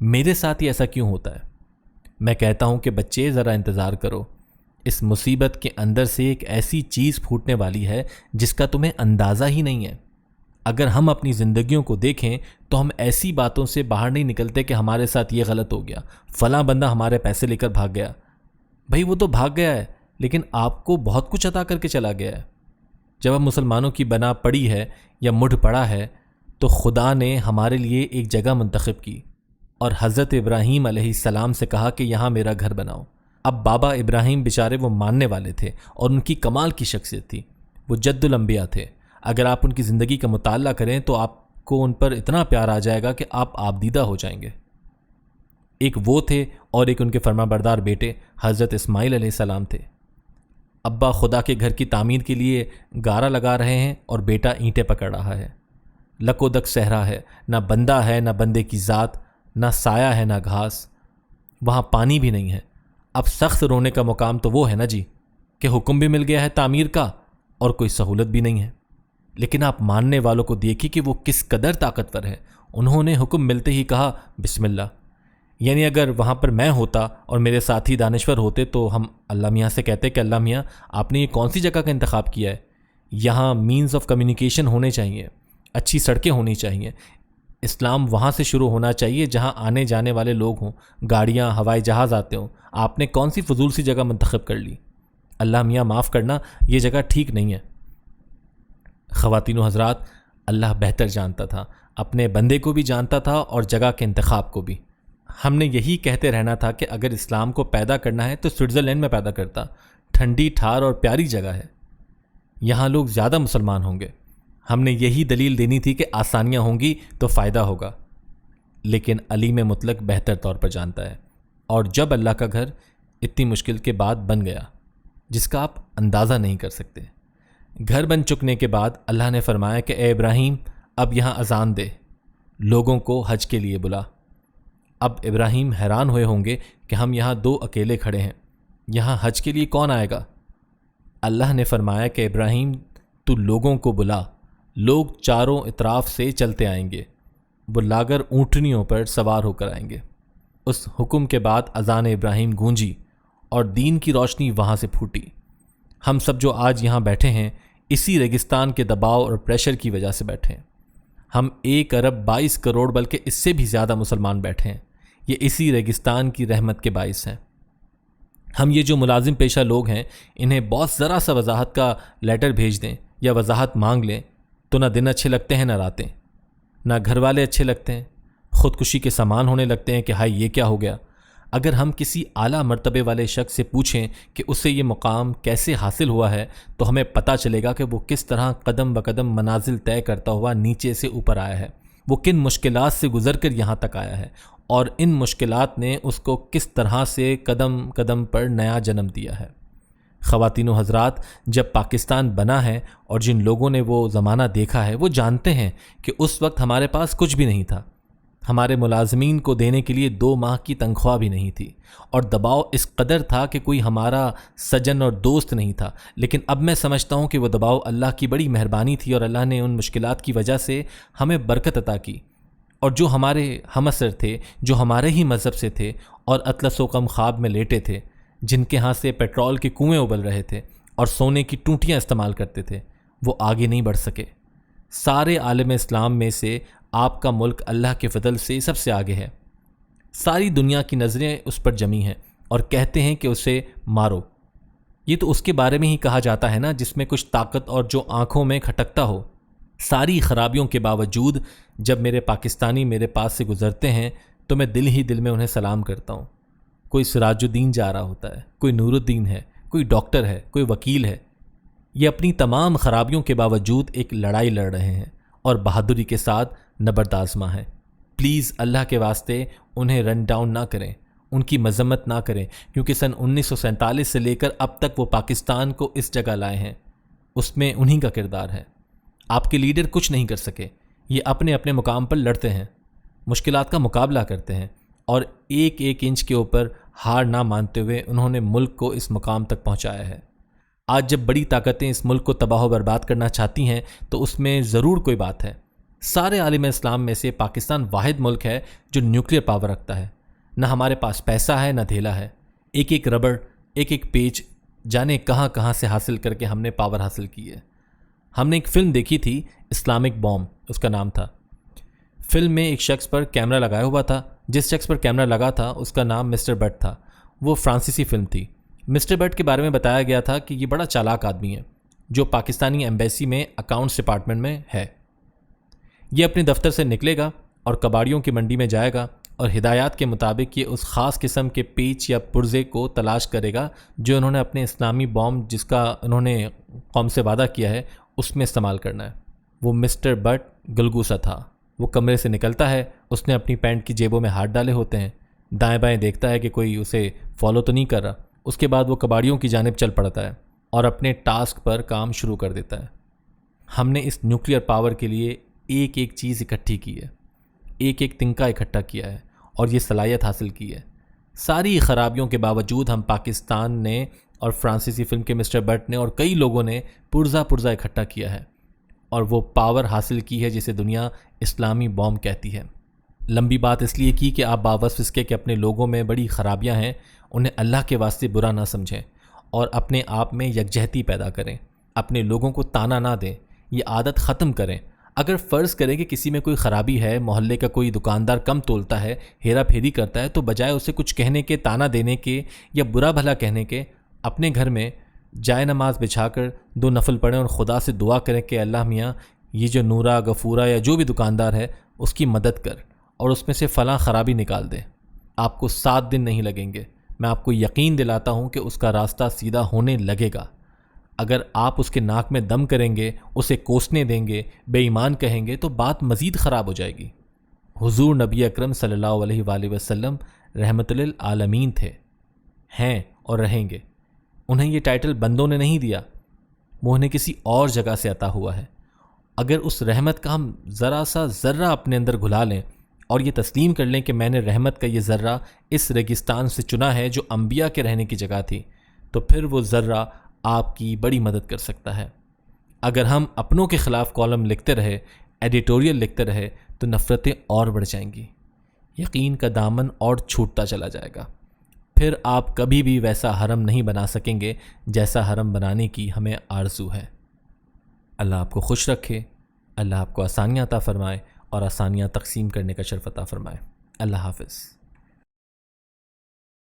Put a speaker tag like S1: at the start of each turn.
S1: میرے ساتھ ہی ایسا کیوں ہوتا ہے؟ میں کہتا ہوں کہ بچے ذرا انتظار کرو، اس مصیبت کے اندر سے ایک ایسی چیز پھوٹنے والی ہے جس کا تمہیں اندازہ ہی نہیں ہے۔ اگر ہم اپنی زندگیوں کو دیکھیں تو ہم ایسی باتوں سے باہر نہیں نکلتے کہ ہمارے ساتھ یہ غلط ہو گیا، فلاں بندہ ہمارے پیسے لے کر بھاگ گیا۔ بھائی وہ تو بھاگ گیا ہے، لیکن آپ کو بہت کچھ عطا کر کے چلا گیا ہے۔ جب ہم مسلمانوں کی بنا پڑی ہے یا مڈھ پڑا ہے تو خدا نے ہمارے لیے ایک جگہ منتخب کی اور حضرت ابراہیم علیہ السلام سے کہا کہ یہاں میرا گھر بناؤ۔ اب بابا ابراہیم بیچارے وہ ماننے والے تھے اور ان کی کمال کی شخصیت تھی، وہ جد الانبیاء تھے۔ اگر آپ ان کی زندگی کا مطالعہ کریں تو آپ کو ان پر اتنا پیار آ جائے گا کہ آپ آبدیدہ ہو جائیں گے۔ ایک وہ تھے اور ایک ان کے فرما بردار بیٹے حضرت اسماعیل علیہ السلام تھے۔ ابا خدا کے گھر کی تعمیر کے لیے گارا لگا رہے ہیں اور بیٹا اینٹیں پکڑ رہا ہے۔ لکو دک صحرا ہے، نہ بندہ ہے نہ بندے کی ذات، نہ سایہ ہے نہ گھاس، وہاں پانی بھی نہیں ہے۔ اب سخت رونے کا مقام تو وہ ہے نا جی کہ حکم بھی مل گیا ہے تعمیر کا اور کوئی سہولت بھی نہیں ہے۔ لیکن آپ ماننے والوں کو دیکھیے کہ وہ کس قدر طاقتور ہے۔ انہوں نے حکم ملتے ہی کہا بسم اللہ۔ یعنی اگر وہاں پر میں ہوتا اور میرے ساتھی دانشور ہوتے تو ہم اللہ میاں سے کہتے کہ اللہ میاں آپ نے یہ کون سی جگہ کا انتخاب کیا ہے؟ یہاں مینز آف کمیونیکیشن ہونے چاہیے، اچھی سڑکیں ہونی چاہیے، اسلام وہاں سے شروع ہونا چاہیے جہاں آنے جانے والے لوگ ہوں، گاڑیاں ہوائی جہاز آتے ہوں۔ آپ نے کون سی فضول سی جگہ منتخب کر لی؟ اللہ میاں معاف کرنا، یہ جگہ ٹھیک نہیں ہے۔ خواتین و حضرات، اللہ بہتر جانتا تھا، اپنے بندے کو بھی جانتا تھا اور جگہ کے انتخاب کو بھی۔ ہم نے یہی کہتے رہنا تھا کہ اگر اسلام کو پیدا کرنا ہے تو سوئٹزرلینڈ میں پیدا کرتا، ٹھنڈی ٹھار اور پیاری جگہ ہے، یہاں لوگ زیادہ مسلمان ہوں گے۔ ہم نے یہی دلیل دینی تھی کہ آسانیاں ہوں گی تو فائدہ ہوگا، لیکن علیم مطلق بہتر طور پر جانتا ہے۔ اور جب اللہ کا گھر اتنی مشکل کے بعد بن گیا جس کا آپ اندازہ نہیں کر سکتے، گھر بن چکنے کے بعد اللہ نے فرمایا کہ اے ابراہیم اب یہاں اذان دے، لوگوں کو حج کے لیے بلا۔ اب ابراہیم حیران ہوئے ہوں گے کہ ہم یہاں دو اکیلے کھڑے ہیں، یہاں حج کے لیے کون آئے گا؟ اللہ نے فرمایا کہ ابراہیم تو لوگوں کو بلا، لوگ چاروں اطراف سے چلتے آئیں گے، وہ لاگر اونٹنیوں پر سوار ہو کر آئیں گے۔ اس حکم کے بعد اذان ابراہیم گونجی اور دین کی روشنی وہاں سے پھوٹی۔ ہم سب جو آج یہاں بیٹھے ہیں اسی ریگستان کے دباؤ اور پریشر کی وجہ سے بیٹھے ہیں۔ ہم 1 ارب 22 کروڑ بلکہ اس سے بھی زیادہ مسلمان بیٹھے ہیں، یہ اسی ریگستان کی رحمت کے باعث ہیں۔ ہم یہ جو ملازم پیشہ لوگ ہیں انہیں بہت ذرا سا وضاحت کا لیٹر بھیج دیں یا وضاحت مانگ لیں تو نہ دن اچھے لگتے ہیں نہ راتیں، نہ گھر والے اچھے لگتے ہیں، خودکشی کے سامان ہونے لگتے ہیں کہ ہائی یہ کیا ہو گیا۔ اگر ہم کسی اعلیٰ مرتبے والے شخص سے پوچھیں کہ اسے یہ مقام کیسے حاصل ہوا ہے تو ہمیں پتہ چلے گا کہ وہ کس طرح قدم بقدم منازل طے کرتا ہوا نیچے سے اوپر آیا ہے، وہ کن مشکلات سے گزر کر یہاں تک آیا ہے اور ان مشکلات نے اس کو کس طرح سے قدم قدم پر نیا جنم دیا ہے۔ خواتین و حضرات، جب پاکستان بنا ہے اور جن لوگوں نے وہ زمانہ دیکھا ہے وہ جانتے ہیں کہ اس وقت ہمارے پاس کچھ بھی نہیں تھا، ہمارے ملازمین کو دینے کے لیے 2 ماہ کی تنخواہ بھی نہیں تھی اور دباؤ اس قدر تھا کہ کوئی ہمارا سجن اور دوست نہیں تھا۔ لیکن اب میں سمجھتا ہوں کہ وہ دباؤ اللہ کی بڑی مہربانی تھی اور اللہ نے ان مشکلات کی وجہ سے ہمیں برکت عطا کی، اور جو ہمارے ہم اثر تھے، جو ہمارے ہی مذہب سے تھے اور اطلس و کم خواب میں لیٹے تھے، جن کے ہاں سے پیٹرول کے کنویں ابل رہے تھے اور سونے کی ٹوٹیاں استعمال کرتے تھے، وہ آگے نہیں بڑھ سکے۔ سارے عالم اسلام میں سے آپ کا ملک اللہ کے فضل سے سب سے آگے ہے۔ ساری دنیا کی نظریں اس پر جمی ہیں اور کہتے ہیں کہ اسے مارو۔ یہ تو اس کے بارے میں ہی کہا جاتا ہے نا جس میں کچھ طاقت اور جو آنکھوں میں کھٹکتا ہو۔ ساری خرابیوں کے باوجود جب میرے پاکستانی میرے پاس سے گزرتے ہیں تو میں دل ہی دل میں انہیں سلام کرتا ہوں۔ کوئی سراج الدین جا رہا ہوتا ہے، کوئی نور الدین ہے، کوئی ڈاکٹر ہے، کوئی وکیل ہے، یہ اپنی تمام خرابیوں کے باوجود ایک لڑائی لڑ رہے ہیں اور بہادری کے ساتھ نبرد آزما ہے۔ پلیز اللہ کے واسطے انہیں رن ڈاؤن نہ کریں، ان کی مذمت نہ کریں، کیونکہ سن 1947 سے لے کر اب تک وہ پاکستان کو اس جگہ لائے ہیں، اس میں انہی کا کردار ہے۔ آپ کے لیڈر کچھ نہیں کر سکے، یہ اپنے اپنے مقام پر لڑتے ہیں، مشکلات کا مقابلہ کرتے ہیں اور ایک ایک انچ کے اوپر ہار نہ مانتے ہوئے انہوں نے ملک کو اس مقام تک پہنچایا ہے۔ آج جب بڑی طاقتیں اس ملک کو تباہ و برباد کرنا چاہتی ہیں تو اس میں ضرور کوئی بات ہے، سارے عالم اسلام میں سے پاکستان واحد ملک ہے جو نیوکلیر پاور رکھتا ہے. نہ ہمارے پاس پیسہ ہے نہ دھیلا ہے. ایک ایک ربڑ، ایک ایک پیچ جانے کہاں کہاں سے حاصل کر کے ہم نے پاور حاصل کی ہے. ہم نے ایک فلم دیکھی تھی اسلامک بوم اس کا نام تھا. فلم میں ایک شخص پر کیمرہ لگایا ہوا تھا. جس شخص پر کیمرہ لگا تھا اس کا نام مسٹر بٹ تھا. وہ فرانسیسی فلم تھی. مسٹر بٹ کے بارے میں بتایا گیا تھا کہ یہ بڑا چالاک آدمی ہے جو پاکستانی ایمبیسی میں اکاؤنٹس ڈپارٹمنٹ میں ہے. یہ اپنے دفتر سے نکلے گا اور کباڑیوں کی منڈی میں جائے گا اور ہدایات کے مطابق یہ اس خاص قسم کے پیچ یا پرزے کو تلاش کرے گا جو انہوں نے اپنے اسلامی بوم جس کا انہوں نے قوم سے وعدہ کیا ہے اس میں استعمال کرنا ہے. وہ مسٹر بٹ گلگو سا تھا. وہ کمرے سے نکلتا ہے، اس نے اپنی پینٹ کی جیبوں میں ہاتھ ڈالے ہوتے ہیں، دائیں بائیں دیکھتا ہے کہ کوئی اسے فالو تو نہیں کر رہا. اس کے بعد وہ کباڑیوں کی جانب چل پڑتا ہے اور اپنے ٹاسک پر کام شروع کر دیتا ہے. ہم نے اس نیوکلیر پاور کے لیے ایک ایک چیز اکٹھی کی ہے، ایک ایک تنکا اکٹھا کیا ہے اور یہ صلاحیت حاصل کی ہے. ساری خرابیوں کے باوجود ہم پاکستان نے اور فرانسیسی فلم کے مسٹر بٹ نے اور کئی لوگوں نے پرزا اکٹھا کیا ہے اور وہ پاور حاصل کی ہے جسے دنیا اسلامی بوم کہتی ہے. لمبی بات اس لیے کی کہ آپ باوصف اس کے اپنے لوگوں میں بڑی خرابیاں ہیں انہیں اللہ کے واسطے برا نہ سمجھیں اور اپنے آپ میں یکجہتی پیدا کریں. اپنے لوگوں کو تانا نہ دیں، یہ عادت ختم کریں. اگر فرض کریں کہ کسی میں کوئی خرابی ہے، محلے کا کوئی دکاندار کم تولتا ہے، ہیرا پھیری کرتا ہے، تو بجائے اسے کچھ کہنے کے، تانا دینے کے یا برا بھلا کہنے کے، اپنے گھر میں جائے نماز بچھا کر 2 نفل پڑھیں اور خدا سے دعا کریں کہ اللہ میاں یہ جو نورا غفورا یا جو بھی دکاندار ہے اس کی مدد کر اور اس میں سے فلاں خرابی نکال دے. آپ کو 7 دن نہیں لگیں گے. میں آپ کو یقین دلاتا ہوں کہ اس کا راستہ سیدھا ہونے لگے گا. اگر آپ اس کے ناک میں دم کریں گے، اسے کوسنے دیں گے، بے ایمان کہیں گے تو بات مزید خراب ہو جائے گی. حضور نبی اکرم صلی اللہ علیہ وآلہ وسلم رحمت للعالمین تھے، ہیں اور رہیں گے. انہیں یہ ٹائٹل بندوں نے نہیں دیا، وہ انہیں کسی اور جگہ سے عطا ہوا ہے. اگر اس رحمت کا ہم ذرا سا ذرہ اپنے اندر گھلا لیں اور یہ تسلیم کر لیں کہ میں نے رحمت کا یہ ذرہ اس ریگستان سے چنا ہے جو انبیاء کے رہنے کی جگہ تھی، تو پھر وہ ذرہ آپ کی بڑی مدد کر سکتا ہے. اگر ہم اپنوں کے خلاف کالم لکھتے رہے، ایڈیٹوریل لکھتے رہے تو نفرتیں اور بڑھ جائیں گی، یقین کا دامن اور چھوٹتا چلا جائے گا. پھر آپ کبھی بھی ویسا حرم نہیں بنا سکیں گے جیسا حرم بنانے کی ہمیں آرزو ہے. اللہ آپ کو خوش رکھے، اللہ آپ کو آسانیاں عطا فرمائے اور آسانیاں تقسیم کرنے کا شرف عطا فرمائے. اللہ حافظ.